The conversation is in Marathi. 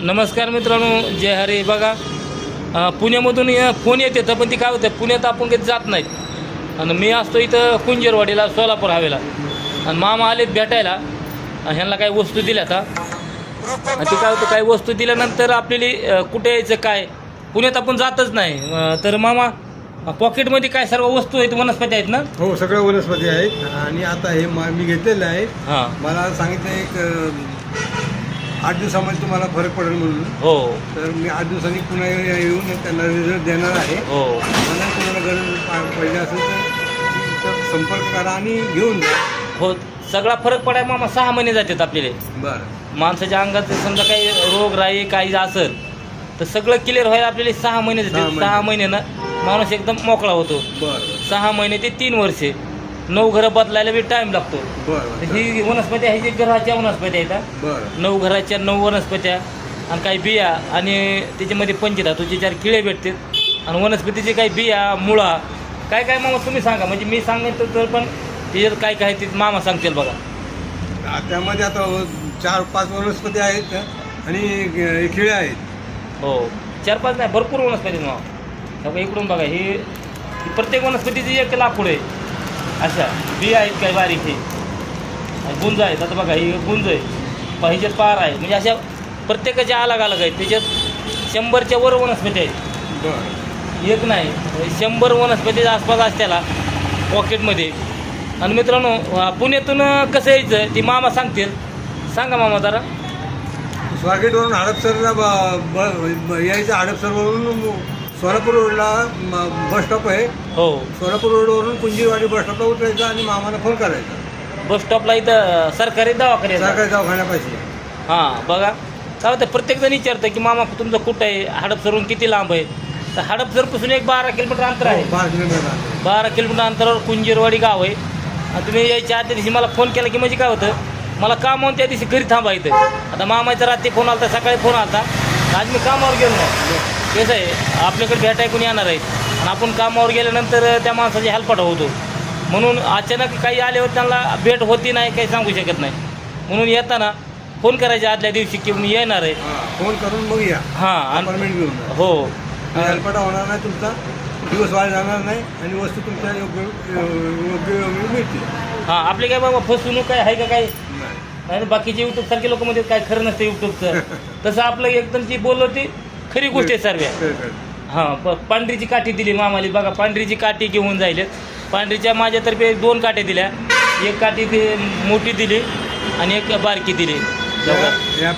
नमस्कार मित्रांनो, जय हरी. बघा पुण्यामधून फोन येते तर पण ती काय होतं, पुण्यात आपण कधी जात नाहीत आणि मी असतो इथं कुंजरवाडीला सोलापूर हवेला आणि मामा आलेत भेटायला आणि ह्यांना काही वस्तू दिल्या आता आणि ती काय होतं, काही वस्तू दिल्यानंतर आपल्याला कुठे यायचं काय, पुण्यात आपण जातच नाही. तर मामा पॉकेटमध्ये काय सर्व वस्तू आहेत, वनस्पती आहेत ना? हो, सगळ्या वनस्पती आहेत. आणि आता हे मी घेतलेलं आहे. हां, मला सांगितलं एक 8 दिवसामध्ये तुम्हाला फरक पडेल म्हणून. हो तर मी 8 दिवसांनी पुन्हा येऊन त्यांना रिझल्ट देणार आहे. हो मला तुम्हाला गरज पाहिजे असेल तर संपर्क करा आणि घेऊन जा. हो. सगळा फरक पडाय मामा 6 महिने जातात आपल्याला. बरं. माणसाच्या अंगात समजा काही रोगराई काही असेल तर सगळं क्लिअर व्हायला आपल्याला 6 महिने जाते. 6 महिन्यानं माणूस एकदम मोकळा होतो. बरं 6 महिने ते 3 वर्षे. 9 घरं बदलायला बी टाईम लागतो. बरं तर ही वनस्पती आहे, जी घराच्या वनस्पती आहेत. बरं 9 घराच्या 9 वनस्पत्या आणि काही बिया आणि त्याच्यामध्ये पंचधातूचे 4 किडे भेटतात आणि वनस्पतीचे काही बिया मुळा काय काय मामा तुम्ही सांगा, म्हणजे मी सांगितलं तर पण त्याच्यात काय काय ते मामा सांगतील. बघा त्यामध्ये आता 4-5 वनस्पती आहेत आणि खिळे आहेत. हो, 4-5 नाही, भरपूर वनस्पती आहेत मामा. बघा इकडून बघा, ही प्रत्येक वनस्पतीची एक लाकूड आहे. अशा बिया आहेत काही बारीक, हे गुंज आहेत. आता बघा ही गुंज आहे, ह्याच्यात पार आहे, म्हणजे अशा प्रत्येकाच्या अलग अलग आहेत. त्याच्यात 100च्या वर वनस्पती आहेत. बरं. एक नाही, 100 वनस्पतीच्या आसपास असत्याला पॉकेटमध्ये. आणि मित्रांनो, पुण्यातून कसं यायचं ते मामा सांगतील. सांगा मामा जरा. स्वारगेटवरून हडपसरला यायचं. हडपसरवरून सोलापूर रोडला बस स्टॉप आहे. हो, सोलापूर रोडवरून कुंजीरवाडी बस स्टॉपला उतरायचं आणि मामाला फोन करायचा. बस स्टॉपला इथं सरकारी दवाखाने आहेत. सरकारी दवाखान्यापाशी. हां बघा, काय होतं, प्रत्येकजण विचारतं की मामा तुमचं कुठं आहे, हडपसरवरून किती लांब आहे. तर हडपसरपासून एक 12 किलोमीटर अंतर आहे. 12 किलोमीटर. 12 किलोमीटर अंतरावर कुंजीरवाडी गाव आहे. आणि तुम्ही यायच्या आदल्या दिवशी मला फोन केला की म्हणजे काय होतं, मला कामावून त्या दिवशी घरी थांबायचं. आता मामाचा रात्री फोन आला, सकाळी फोन आला, आज मी कामावर गेलो नाही. कसं आहे, आपल्याकडे भेटाय कोणी येणार आहेत आणि आपण कामावर गेल्यानंतर त्या माणसाची हेल्पट होतो. म्हणून अचानक काही आल्यावर त्यांना भेट होती नाही, काही सांगू शकत नाही. म्हणून येताना फोन करायच्या आदल्या दिवशी की मी येणार आहे. फोन करून मग या. हां अपॉइंटमेंट घेऊन जा. हो. हेल्पटा होणार नाही, तुमचा दिवस वाया जाणार नाही आणि वस्तू तुमच्या योग्य मिळतील. हां, आपले काय बाबा फसवणूक काय आहे का काही नाही. नाही. बाकीचे यूट्यूबसारखे लोक म्हणजे काय खरं नसतं यूट्यूबचं. तसं आपलं एकदम जी बोललो ती खरी गोष्ट आहे सर्व. हां, पांढरीची काठी दिली मामाली. बघा पांढरीची काठी घेऊन जाईल. पांढरीच्या माझ्यातर्फे 2 काठ्या दिल्या. एक काठी ती मोठी दिली आणि एक बारकी दिली. या